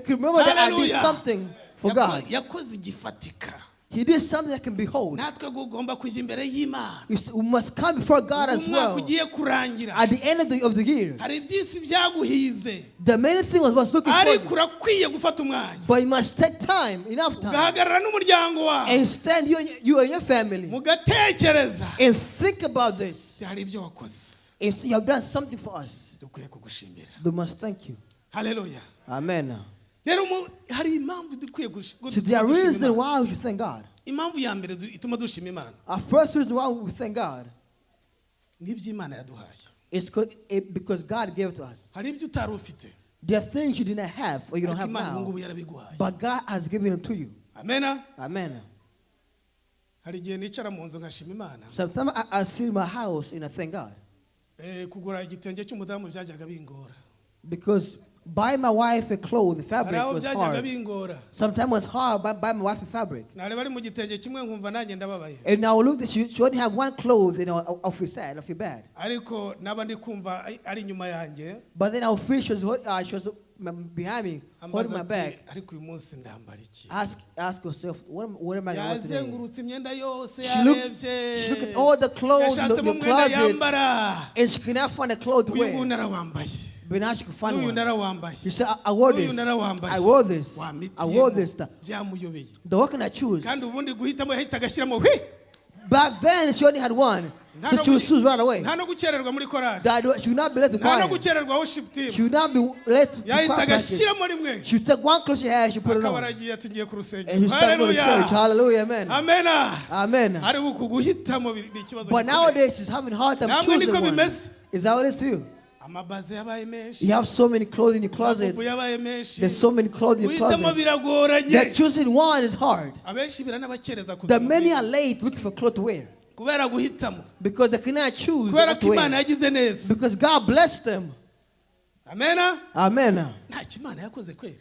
S4: can remember that I did
S6: Hallelujah.
S4: something for God.
S6: Yakoze igifatika.
S4: He did something that can behold.
S6: Natwe ugomba kujya imbere y'Imana.
S4: We must come before God as
S6: Umwaka
S4: well.
S6: ugiye kurangira,
S4: At the end of the year,
S6: hari iby'isi byaguhize,
S4: the main thing was looking for
S6: ariko
S4: you.
S6: urakwiye gufata umwanya
S4: But you must take time, enough time,
S6: ugahagarara n'umuryango wawe
S4: and stand you and your family
S6: mugatekereza
S4: and think about this.
S6: hari ibyo wakoze,
S4: And so you have done something for us.
S6: dukwiye kugushimira.
S4: We must thank you.
S6: Haleluya.
S4: Amen.
S6: Rero hari impamvu dukwiye
S4: So there are reasons why we should thank God.
S6: impamvu ya mbere ituma dushima Imana
S4: Our first reason why we thank God
S6: n'iby'Imana yaduhaye.
S4: is because God gave it to us.
S6: Hari ibyo utari ufite,
S4: There are things you did not have or you don't
S6: ariko
S4: have
S6: Imana ubu
S4: now,
S6: ngubu yarabiguhaye.
S4: but God has given them to you.
S6: Amena.
S4: Amen.
S6: Hari igihe nicara mu nzu nkashima Imana,
S4: Sometimes I sit in my house and I thank God.
S3: kugura igitenge cy'umudamu byajyaga bingora.
S4: Because buying my wife a clothes, fabric
S3: Hari aho
S4: was
S3: byajyaga
S4: hard.
S3: bingora.
S4: Sometimes it was hard buying my wife a fabric.
S3: Nareba ari mu gitenge kimwe nkumva nanjye ndababaye.
S4: And now look, she only have one clothes, I feel sad, I feel bad.
S3: Ariko naba ndi kumva ari inyuma yanjye.
S4: But then I feel she was behind me, holding my back.
S3: Ariko uyu munsi ndambara iki?
S4: Ask yourself, what am I going to do today?
S3: Yazengurutse imyenda yose
S4: She looked at all the clothes in the closet, and she cannot find a clothes to
S3: uyu
S4: wear.
S3: nguyu narawambaye.
S4: But now she could find
S3: Uyu
S4: one.
S3: narawambaye.
S4: You say, I wore
S3: Uyu
S4: this.
S3: narawambaye.
S4: I wore this.
S3: Wamitiyemo.
S4: I wore this stuff.
S3: Byamuyobeye.
S4: The what can I choose?
S3: Kandi ubundi guhitamo yahita agashyiramo hwi.
S4: Back then, she only had one. So she would choose right away.
S3: Nta no gukererwa muri korali.
S4: She would not be led to
S3: Nta no
S4: choir.
S3: gukererwa worship team.
S4: She would not be led to
S3: Yahita
S4: choir practice.
S3: agashyiramo rimwe.
S4: She would take one clothes she had, she put it
S3: Akaba
S4: on.
S3: aragiye ati ngiye ku rusengero.
S4: And she started going to church. Hallelujah, amen.
S3: Amena.
S4: Amen.
S3: Ari uku guhitamo ni ikibazo.
S4: But nowadays, she's having a hard time
S3: Namwe
S4: choosing
S3: niko
S4: one.
S3: bimeze.
S4: Is that what it is to you?
S3: Amabaze yabaye menshi.
S4: You have so many clothes in your closet.
S3: Amabubu yabaye menshi.
S4: There's so many clothes in your
S3: Guhitamo
S4: closet.
S3: biragoranye.
S4: That choosing one is hard.
S3: Abenshi biranabakereza
S4: The many
S3: kuza.
S4: are late looking for clothes to wear.
S3: Kubera guhitamo.
S4: Because they cannot choose
S3: Kubera
S4: what
S3: ko
S4: to
S3: Imana
S4: wear.
S3: yagize neza.
S4: Because God blessed them.
S3: Amena.
S4: Amen.
S3: Nta kimana yakoze kweri.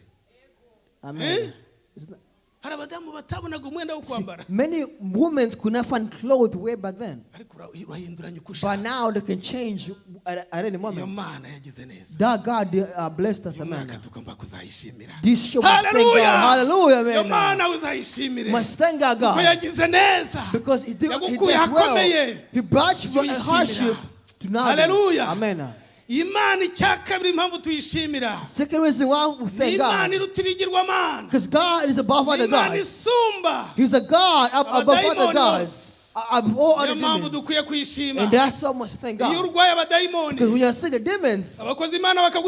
S4: Amen. It's not-
S3: Hari abadamu batabonaga umwenda wo kwambara.
S4: Many women could not find clothes to wear back then.
S3: Ariko urahinduranya uko
S4: But
S3: ushaka.
S4: now they can change at any
S3: Iyo
S4: moment.
S3: Mana yagize neza.
S4: That God blessed us,
S3: Uyu
S4: amen.
S3: mwaka tugomba kuzayishimira.
S4: This show must thank God.
S3: Hallelujah.
S4: Hallelujah,
S3: Iyo
S4: amen.
S3: Mana uzayishimire.
S4: Must thank God,
S3: Ko
S4: God.
S3: yagize neza.
S4: Because he did
S3: Yagukuye
S4: well.
S3: ahakomeye.
S4: He brought you from a
S3: Tuyishimira.
S4: hardship to now.
S3: Hallelujah.
S4: Amen.
S3: Imana icya kabiri impamvu tuyishimira.
S4: Second reason why we
S3: Ni
S4: thank
S3: Imana
S4: God.
S3: iruta ibigirwamana.
S4: Because God is above other
S3: Imana
S4: gods.
S3: isumba.
S4: He's a God above other
S3: Abadayimoni
S4: gods. Above all
S3: Niyo
S4: other
S3: mpamvu
S4: demons.
S3: dukwiye kuyishima.
S4: And that's so much to thank
S3: Iyo
S4: God.
S3: urwaye
S4: Because
S3: abadayimoni,
S4: when you're sick of demons,
S3: abakozi Imana
S4: and they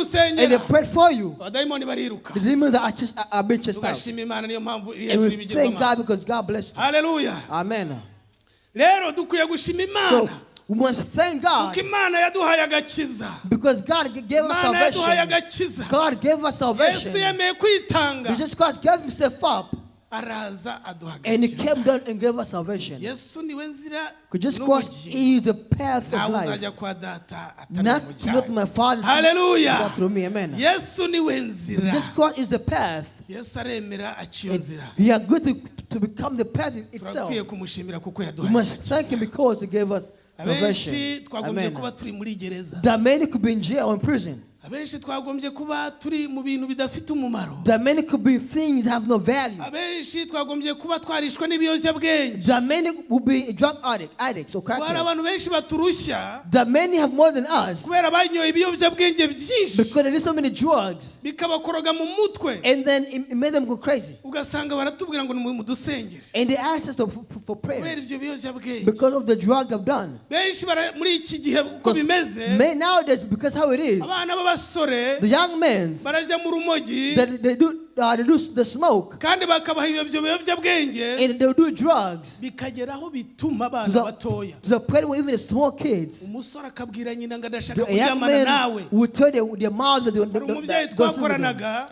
S3: bakagusenyera,
S4: prayed for you,
S3: abadayimoni bariruka.
S4: the demons are being chased out.
S3: Tugashima Imana niyo mpamvu iri
S4: And
S3: hejuru
S4: we thank
S3: y'ibigirwamana.
S4: God because God blessed you.
S3: Hallelujah.
S4: Amen.
S3: Rero dukwiye gushima
S4: So
S3: Imana.
S4: we must thank God
S3: Kuko Imana yaduhaye agakiza.
S4: because God gave us
S3: Imana yaduhaye
S4: salvation.
S3: agakiza.
S4: God gave us
S3: Yesu
S4: salvation.
S3: yemeye kwitanga.
S4: Jesus Christ gave himself up
S3: Araza aduha
S4: and he
S3: agakiza.
S4: came down and gave us salvation.
S3: Yesu niwe nzira
S4: Because Jesus Christ
S3: n'ubugingo.
S4: is the path of
S3: Ntawe
S4: life.
S3: uzajya kwa data atari
S4: Not
S3: umujyanye.
S4: my Father,
S3: Hallelujah.
S4: but through me. Amen.
S3: Yesu niwe nzira.
S4: Jesus Christ is the path.
S3: Yesu aremera aciye
S4: And
S3: nzira.
S4: he agreed to become the path itself.
S3: Turakwiye kumushimira kuko
S4: We
S3: yaduhaye
S4: must
S3: agakiza.
S4: thank him because he gave us
S3: Abenshi
S4: salvation.
S3: twagombye kuba
S4: Amen.
S3: turi muri gereza.
S4: That many could be in jail or in prison.
S3: Abenshi twagombye kuba turi mu bintu bidafite umumaro.
S4: That many could be things that have no value.
S3: Abenshi twagombye kuba twarishwe n'ibiyobyabwenge.
S4: That many will be drug addicts or
S3: Hari
S4: crackheads.
S3: abantu benshi baturushya
S4: That many have more than us
S3: kubera banyoye ibiyobyabwenge byinshi
S4: because they need so many drugs.
S3: bikabakoroga mu mutwe.
S4: And then it made them go crazy.
S3: Ugasanga baratubwira ngo nimudusengere
S4: And they asked us for
S3: kubera
S4: prayer
S3: ibyo biyobyabwenge.
S4: because of the drug they've done.
S3: Benshi muri iki gihe uko bimeze,
S4: Nowadays, because how it is,
S3: abana b'abasore
S4: the young men,
S3: barajya mu rumogi
S4: they do the smoke
S3: kandi bakabaha ibyo biyobyabwenge
S4: and they do drugs
S3: bikagera aho bituma abana
S4: to
S3: batoya.
S4: the point where even the small kids,
S3: Umusore akabwira nyina ngo adashaka
S4: the young
S3: kuryamana nawe.
S4: men would tell their mouths that
S3: Hari umubyeyi twakoranaga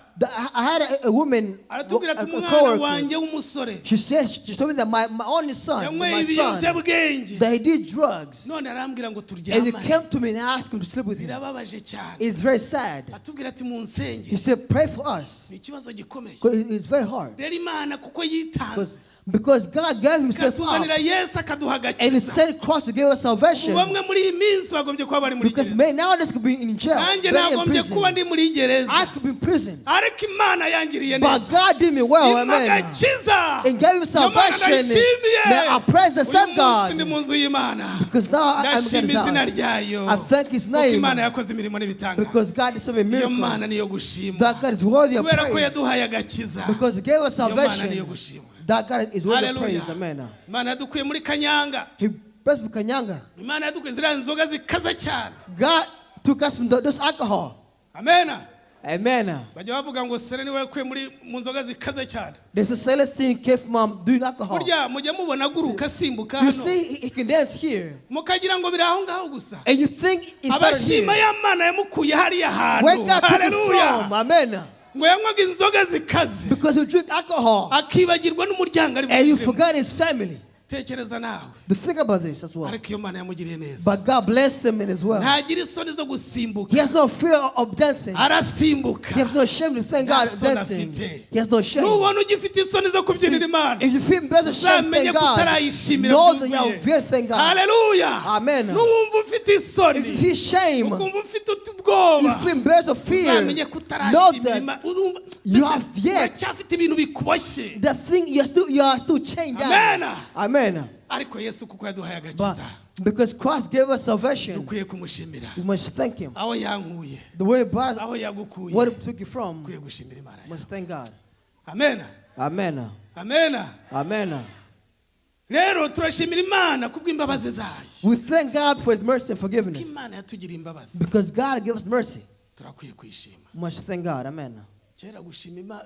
S4: I had a woman,
S3: aratubwira ati
S4: a
S3: umwana
S4: coworker.
S3: wanjye w'umusore
S4: She told me that my only son,
S3: yanyweye
S4: my son,
S3: ibiyobyabwenge
S4: that he did drugs.
S3: none arambwira ngo
S4: And he
S3: turyamane.
S4: came to me and asked him to sleep with him.
S3: Birababaje cyane.
S4: It's very sad.
S3: Atubwira ati munsenge.
S4: He said, pray for us.
S3: Ni ikibazo gikomeye.
S4: Because it's very hard.
S3: Rero Imana kuko yitanze
S4: Because God gave himself up
S3: ikatuzanira Yesu akaduha
S4: and he
S3: agakiza.
S4: sent cross to give us salvation.
S3: Bamwe muri iyi minsi bagombye kuba bari muri
S4: Because
S3: gereza.
S4: nowadays could be in jail,
S3: Nanjye
S4: very in
S3: nagombye kuba
S4: prison.
S3: ndi muri gereza.
S4: I could be in prison.
S3: Ariko Imana yangiriye
S4: But
S3: neza.
S4: God did me well,
S3: Imana
S4: amen.
S3: agakiza.
S4: And gave him salvation.
S3: ndayishimiye.
S4: May I praise the
S3: Uyu
S4: same
S3: munsi ndi
S4: God.
S3: mu nzu y'Imana.
S4: Because now I'm in
S3: Ndashima
S4: God's
S3: izina
S4: house.
S3: ryayo.
S4: I thank his
S3: Kuko Imana
S4: name.
S3: yakoze imirimo n'ibitanga.
S4: Because God did so many
S3: Iyo Mana
S4: miracles.
S3: niyo gushimwa.
S4: That God is worthy of
S3: Kubera ko
S4: praise.
S3: yaduhaye agakiza.
S4: Because he gave us
S3: Iyo Mana niyo
S4: salvation.
S3: gushimwa.
S4: That God is worthy of
S3: Hallelujah.
S4: praise, amen.
S3: Imana yadukuye muri kanyanga.
S4: He blessed with Kanyanga.
S3: Imana yadukuye ziriya nzoga zikaza cyane.
S4: God took us from those alcohol.
S3: Amena.
S4: Amen.
S3: Bajya bavuga ngo sere niwe yakuye mu nzoga zikaze cyane.
S4: There's a Celestine came from doing alcohol.
S3: Burya mujya mubona aguruka asimbuka
S4: You
S3: hano.
S4: see, he can dance here.
S3: Mukagira ngo biri aho ngaho gusa.
S4: And you think he started
S3: Abashima
S4: here.
S3: y'Imana yamukuye hariya
S4: Where
S3: hantu.
S4: God took him
S3: Hallelujah.
S4: from, amen.
S3: Ngo yanywaga inzoga zikaze.
S4: Because you drink alcohol
S3: Akibagirwa n'umuryango ari
S4: and you
S3: buziremo.
S4: forgot his family.
S6: tekereza nawe
S4: Think about this as well.
S6: ariko iyo Mana yamugiriye neza
S4: But God blessed him in as well.
S6: ntagira isoni zo
S4: He
S6: gusimbuka
S4: has no fear of dancing.
S6: arasimbuka
S4: He has no shame to thank God
S6: Nta soni
S4: dancing.
S6: afite.
S4: He has no shame.
S6: nubona ugifite isoni zo kubyinira Imana
S4: If you feel better shame to
S6: uzamenye
S4: thank
S6: ko
S4: God,
S6: utarayishimira
S4: know that you
S6: byuzuye.
S4: have fear to thank God.
S6: haleluya
S4: Amen.
S6: nuwumva ufite isoni
S4: If you feel shame,
S6: ukumva ufite ubwoba
S4: if you feel better fear,
S6: uzamenye ko
S4: know
S6: utarashimira
S4: that
S6: Imana urumva
S4: you
S6: mbese
S4: have yet
S6: uracyafite ibintu bikuboshye
S4: the thing you are still chained down.
S6: Amen.
S4: Amen.
S6: ariko Yesu kuko yaduhaye
S4: But
S6: agakiza
S4: because Christ gave us salvation,
S6: dukwiye kumushimira
S4: we must thank Him.
S6: aho yankuye
S4: The way God,
S6: aho yagukuye
S4: what He took you from,
S6: dukwiye gushimira Imana
S4: we must thank God.
S6: amen
S4: Amen.
S6: amen
S4: Amen.
S6: rero turashimira Imana kubw'imbabazi zayo
S4: We thank God for His mercy and
S6: ko
S4: forgiveness.
S6: Imana yatugiriye imbabazi
S4: Because God gave us mercy,
S6: turakwiye kwishima
S4: we must thank God. Amen.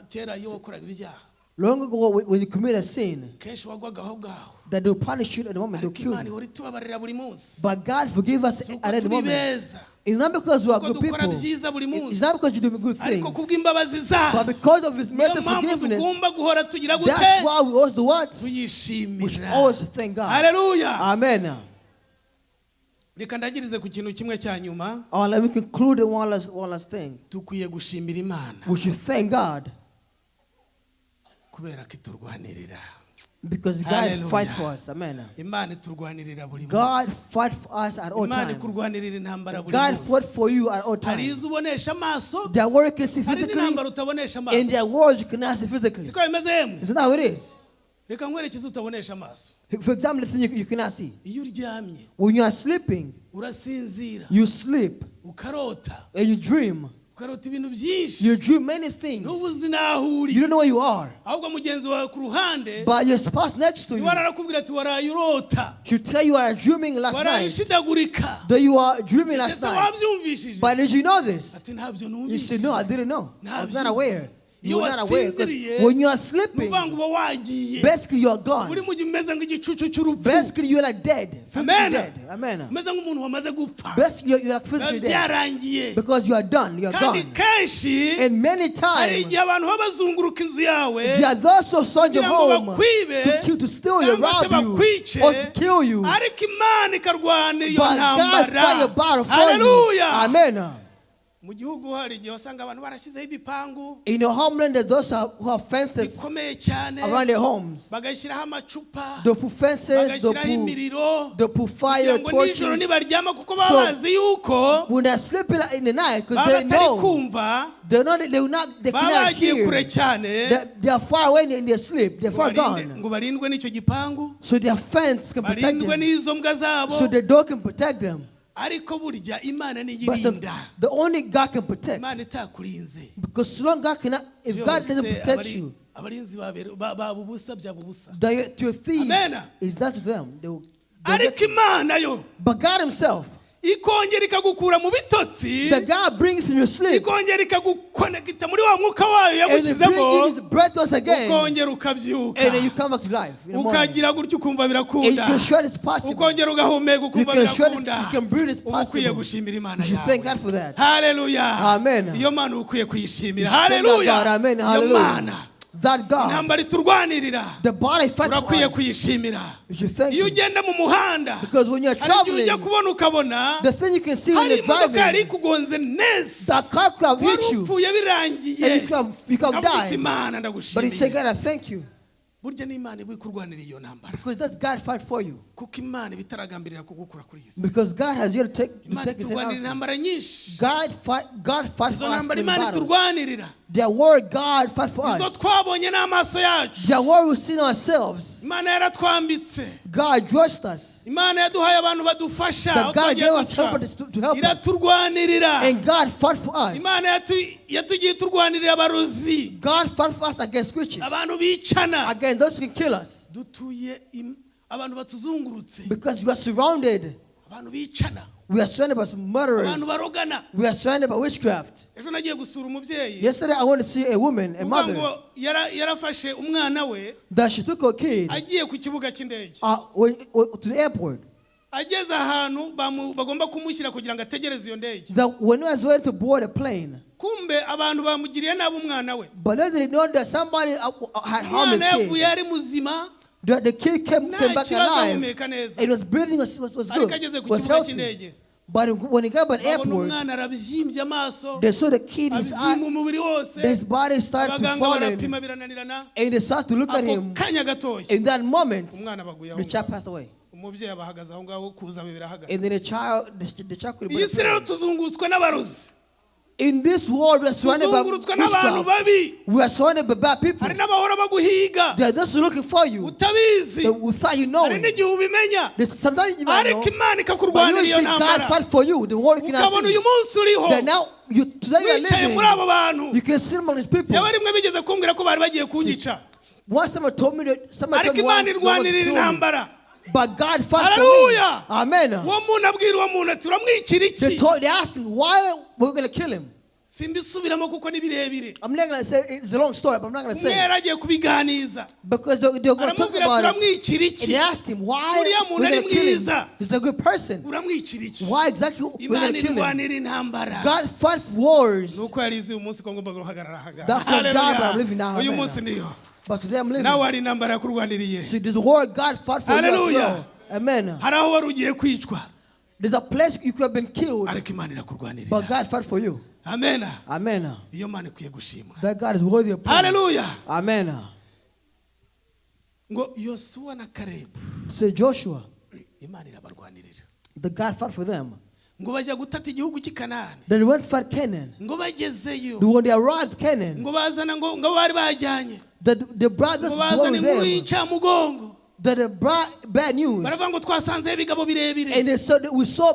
S6: kera iyo wakoraga ibyaha
S4: Long ago, when you commit a sin,
S6: kenshi wagwaga aho ngaho
S4: that they'll punish you at the moment, they'll
S6: ariko
S4: kill
S6: Imana
S4: you.
S6: ihora itubabarira buri munsi
S4: But God forgive us
S6: si uko
S4: at any
S6: turi
S4: moment.
S6: beza
S4: It's not because we are
S6: kuko
S4: good
S6: dukora
S4: people.
S6: byiza buri
S4: It's
S6: munsi
S4: not because you do good things.
S6: ariko kubw'imbabazi
S4: But
S6: zayo
S4: because of His mercy
S6: niyo
S4: and
S6: mpamvu
S4: forgiveness,
S6: tugomba guhora tugira gute
S4: that's why we also do what? We should
S6: tuyishimira
S4: always thank God.
S6: haleluya
S4: Amen.
S6: reka ndagirize ku kintu kimwe cya nyuma
S4: Let me conclude one last thing.
S6: dukwiye gushimira Imana
S4: We should thank God
S6: kubera ko iturwanirira
S4: because God
S6: Hallelujah.
S4: fight for us. Amen.
S6: Imana iturwanirira buri
S4: God
S6: munsi
S4: fight for us at all
S6: Imana
S4: times.
S6: ikurwanirira intambara buri
S4: God fought
S6: munsi
S4: for you at all
S6: hari
S4: times.
S6: izo ubonesha amaso
S4: Their work is see
S6: hari
S4: physically,
S6: n'intambara utabonesha
S4: in
S6: amaso
S4: their words you cannot see physically.
S6: siko bimeze yemwe
S4: Isn't that how it is?
S6: reka nkwerekeze utabonesha amaso
S4: For example, the thing you cannot see.
S6: iyo uryamye
S4: When you are sleeping,
S6: urasinzira
S4: you sleep
S6: ukarota
S4: and you dream.
S6: ukarota ibintu byinshi
S4: You dream many things.
S6: n'ubu uzi n'aho uri
S4: You don't know where you are.
S6: ahubwo mugenzi wawe ku ruhande
S4: But your spouse next to you
S6: niwe arakubwira ati waraye urota
S4: should tell you are dreaming last
S6: waraye
S4: night.
S6: ushidagurika
S4: That you are dreaming last
S6: ese
S4: night.
S6: wabyumvishije
S4: But did you know this?
S6: ati ntabyo
S4: You said, no,
S6: numvishije
S4: I didn't know. I was not
S6: Ntabyo
S4: aware. You were
S6: Iyo
S4: not aware. 'Cause
S6: wasinziriye,
S4: when you are sleeping,
S6: nuvuga ngo uba wagiye
S4: basically you are
S6: uri
S4: gone.
S6: mu gihe umeze nk'igicucu cy'urupfu
S4: Basically you're like dead. Physically
S6: Amen.
S4: dead. Amen.
S6: umeze nk'umuntu wamaze gupfa
S4: Basically you're like
S6: biba
S4: physically dead.
S6: byarangiye
S4: Because you are done. You are
S6: kandi
S4: gone.
S6: kenshi
S4: And many
S6: hari
S4: times,
S6: igihe abantu baba bazunguruka inzu yawe
S4: there are those who sought your
S6: kugira ngo
S4: home
S6: bakwibe
S4: to kill, to steal you,
S6: cyangwa se
S4: rob you,
S6: bakwice
S4: or to kill you.
S6: ariko Imana ikarwanira iyo
S4: But God fight your
S6: ntambara
S4: battle for you.
S6: haleluya
S4: Amen.
S6: mu gihugu hari igihe wasanga abantu barashyizeho ibipangu
S4: In your homeland, there's those who have fences
S6: bikomeye cyane
S4: around their homes.
S6: bagashyiraho amacupa
S4: They put fences,
S6: bagashyiraho imiriro
S4: they put
S6: kugira
S4: fire
S6: ngo nijoro
S4: torches.
S6: nibaryama kuko baba
S4: So,
S6: bazi yuko
S4: When they're sleeping in the night, because
S6: baba
S4: they
S6: batari
S4: know
S6: kumva
S4: they
S6: baba
S4: cannot
S6: bagiye
S4: hear.
S6: kure cyane
S4: They are far away in their sleep. They're
S6: ngo
S4: far
S6: barinde-
S4: gone.
S6: ngo barindwe n'icyo gipangu
S4: So their fence can protect
S6: barindwe
S4: them.
S6: n'izo mbwa zabo
S4: So the dog can protect them.
S6: ariko burya Imana niyo
S4: But
S6: irinda
S4: the only God can protect.
S6: Imana itakurinze
S4: Because so long God cannot, if God doesn't
S6: byose
S4: protect you,
S6: abarinzi baba ubusa byaba ubusa
S4: your thieves
S6: Amen.
S4: is that to them. They'll
S6: ariko
S4: get,
S6: Imana yo
S4: but God Himself,
S6: ikongera ikagukura mu bitotsi
S4: the God brings from your sleep
S6: ikongera ikagukonegita muri wa mwuka wayo
S4: and He brings
S6: yagushyizemo
S4: His breath to us again,
S6: ukongera ukabyuka
S4: and then you come back to life in the morning.
S6: ukagira gutyo ukumva
S4: And you
S6: birakunda
S4: can show it's possible.
S6: ukongera ugahumeka
S4: You
S6: ukumva
S4: can show it,
S6: birakunda
S4: you can breathe it's
S6: uba ukwiye
S4: possible.
S6: gushimira Imana
S4: You should thank
S6: yawe
S4: God for that.
S6: haleluya
S4: Amen.
S6: iyo mana ukwiye kuyishimira
S4: You should thank God.
S6: haleluya
S4: Amen.
S6: iyo
S4: Hallelujah.
S6: mana
S4: That God,
S6: intambara iturwanirira
S4: the body fights for
S6: urakwiye
S4: us.
S6: kuyishimira
S4: You should thank
S6: iyo
S4: Him.
S6: ugenda mu muhanda
S4: Because when you're
S6: hari igihe ujya
S4: traveling,
S6: kubona ukabona
S4: the thing you can see when
S6: hari
S4: you're
S6: imodoka yari
S4: driving,
S6: ikugonze neza
S4: the car could have
S6: wari
S4: hit you,
S6: upfuye birangiye
S4: and you could have
S6: Ndavuga uti
S4: died.
S6: Imana
S4: But you say,
S6: ndagushimiye
S4: God, I thank you.
S6: burya n'Imana iba ikurwanira iyo ntambara
S4: Because that's God fight for you.
S6: kuko Imana iba itaragambirira kugukura kuri iyi si
S4: Because God has you to take
S6: Imana
S4: His
S6: iturwanira
S4: hand out.
S6: intambara nyinshi
S4: God fight
S6: izo
S4: for us
S6: ntambara
S4: in
S6: Imana
S4: battle.
S6: iturwanirira
S4: Their word, God fight for
S6: izo
S4: us.
S6: twabonye n'amaso yacu
S4: Their word we see ourselves.
S6: Imana yaratwambitse
S4: God dressed us.
S6: Imana yaduhaye abantu badufasha
S4: That
S6: aho
S4: God
S6: twagiye
S4: gave us
S6: guca
S4: helpers to help us.
S6: iraturwanirira
S4: And God fought for us.
S6: Imana yatugiye turwanirira abarozi
S4: God fought for us against witches.
S6: abantu bicana
S4: Again, those who can kill us.
S6: dutuye abantu batuzungurutse
S4: Because we are surrounded.
S6: abantu bicana
S4: We are surrounded by some murderers.
S6: abantu barogana
S4: We are surrounded by witchcraft.
S6: ejo nagiye gusura umubyeyi
S4: Yesterday, I went to see a woman, a
S6: uvuga
S4: mother,
S6: ngo yarafashe umwana we
S4: that she took her kid
S6: agiye ku kibuga cy'indege
S4: to the airport.
S6: ageze ahantu bagomba kumushyira kugira ngo ategereze iyo ndege
S4: That when he was ready to board a plane,
S6: kumbe abantu bamugiriye nabi umwana we
S4: but they didn't know that somebody had harmed his
S6: umwana yavuye
S4: kid.
S6: ari muzima
S4: The kid came
S3: nta
S4: back
S3: kibazo
S4: alive.
S3: ahumeka neza
S4: It was breathing was
S3: ariko
S4: good,
S3: ageze ku
S4: was
S3: kibuga
S4: healthy.
S3: cy'indege
S4: But when he got to the
S3: babona
S4: airport,
S3: umwana arabyimbye amaso
S4: they saw the kid, his
S3: abyimba umubiri wose
S4: body started to
S3: abaganga
S4: fall
S3: barapima
S4: in,
S3: birananirana
S4: and they started to look at
S3: ako
S4: him.
S3: kanya gatoya
S4: In that moment,
S3: umwana baguye aho
S4: the
S3: ngaho.
S4: child passed away.
S3: umubyeyi abahagaze aho ngaho kuza birahagaze
S4: And then the child could
S3: iyi si rero tuzungutswe n'abarozi
S4: in this world, we are surrounded by
S3: tuzungurutswe n'abantu
S4: witchcraft.
S3: babi
S4: We are surrounded by bad people.
S3: hari n'abahora baguhiga
S4: They are just looking for you.
S3: utabizi
S4: Without you knowing.
S3: hari n'igihe ubimenya
S4: Sometimes you might know,
S3: ariko imana
S4: but
S3: ikakurwanira iyo
S4: usually God
S3: ntambara
S4: fight for you. The world cannot
S3: ukabona
S4: see.
S3: uyu munsi uriho
S4: That now, today you are
S3: wicaye muri
S4: living.
S3: abo bantu
S4: You can see among these people.
S3: yewe rimwe bigeze kumbwira ko bari bagiye kunyica
S4: Once someone told me that somebody
S3: ariko
S4: told me
S3: imana
S4: once they want to
S3: irwanirira
S4: kill me.
S3: intambara
S4: But God fought for me.
S3: Hallelujah.
S4: Amen.
S3: uwo muntu abwira uwo muntu ati uramwicira iki
S4: They asked me why we're going to kill him.
S3: simbisubiramo kuko ni birebire
S4: I'm not going to say it's a long story, but I'm not going to
S3: umwe
S4: say
S3: yari agiye kubiganiza
S4: because they're going to talk
S3: aramubwira ati
S4: about it.
S3: uramwicira
S4: And
S3: iki
S4: they asked him why
S3: Uriya
S4: we're
S3: muntu
S4: going
S3: ari
S4: to kill him.
S3: mwiza.
S4: He's a good person.
S3: uramwicira iki
S4: Why exactly we're
S3: imana
S4: going to kill him?
S3: irwanira intambara
S4: God fought wars.
S3: nuko yari izi umunsi ko ngomba guhagarara aha
S4: That's
S3: ngaha
S4: what God, but I'm living now.
S3: uyu
S4: Amen.
S3: munsi niyo
S4: But today I'm living.
S3: nawe hari intambara yakurwaniriye
S4: See, this war God fought for you as
S3: Hallelujah.
S4: well. Amen.
S3: hari aho wari ugiye kwicwa
S4: There's a place you could have been killed,
S3: ariko imana irakurwanirira
S4: but God fought for you.
S3: amen
S4: Amen.
S3: iyo mana ikwiye gushimwa
S4: That God is worthy of praise.
S3: haleluya
S4: Amen.
S3: ngo yosuwa na karebu
S4: Say Joshua,
S3: imana irabarwanirira
S4: the God fought for them.
S3: ngo bajya gutata igihugu cy'i kanani
S4: Then they went for Canaan.
S3: ngo bagezeyo
S4: When they arrived Canaan,
S3: ngo bazana ngo bari bajyanye
S4: the brothers
S3: ngo
S4: were
S3: bazana
S4: with
S3: inkuru
S4: them.
S3: y'incamugongo
S4: They brought bad news.
S3: baravuga ngo twasanzeho ibigabo birebire
S4: And they saw that we saw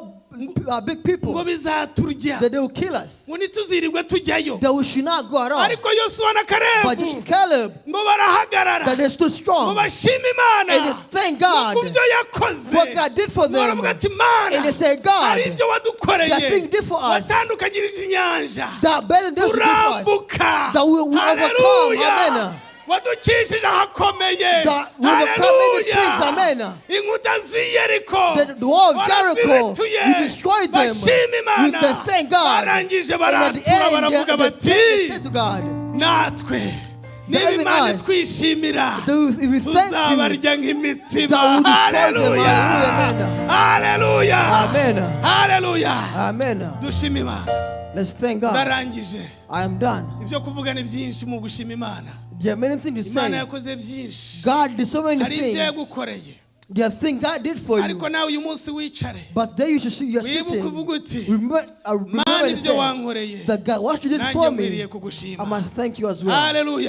S4: big people
S3: ngo bizaturya
S4: that they will kill us.
S3: ngo ntituzirirwe tujyayo
S4: That we should not go at all.
S3: ariko yosuwa na
S4: But
S3: karebu
S4: Joshua and Caleb,
S3: ngo barahagarara
S4: that they stood
S3: ngo
S4: strong.
S3: bashima imana
S4: And they thank God
S3: ku byo yakoze
S4: what God did for
S3: ngo
S4: them.
S3: baravuga ati mana
S4: And they say, God,
S3: hari ibyo wadukoreye
S4: that thing did for us.
S3: watandukanyirije inyanja
S4: That better than this for us.
S3: turambuka
S4: That we will overcome.
S3: Hallelujah.
S4: Amen.
S3: wadukishije ahakomeye
S4: That we overcome many things. Amen.
S3: inkuta z'i yeriko
S4: The wall of Jericho,
S3: warazibituye.
S4: you destroyed them.
S3: bashima
S4: We
S3: imana
S4: thank God.
S3: barangije
S4: And at the
S3: baratura
S4: end,
S3: baravuga
S4: they
S3: bati
S4: said to God,
S3: natwe niba
S4: even
S3: imana
S4: us,
S3: twishimira
S4: if we thank you,
S3: tuzabarya nk'imitsima
S4: that we destroy them.
S3: haleluya haleluya
S4: Amen.
S3: haleluya
S4: Amen.
S3: dushima imana
S4: Let's thank God.
S3: ndarangije
S4: I am done.
S3: ibyo kuvuga ni byinshi mu gushima imana
S4: There are many things to
S3: imana
S4: say.
S3: yakoze byinshi
S4: God did so many
S3: hari ibyo
S4: things.
S3: yagukoreye
S4: There are things God did for you.
S3: ariko nawe uyu munsi wicare
S4: But there you should see you're
S3: wibuke
S4: sitting.
S3: uvuga uti
S4: Remember
S3: mana
S4: and
S3: ibyo
S4: say
S3: wankoreye
S4: that God, what you did
S3: nanjye
S4: for
S3: nkwiriye
S4: me,
S3: kugushima
S4: I must thank you as well.
S3: haleluya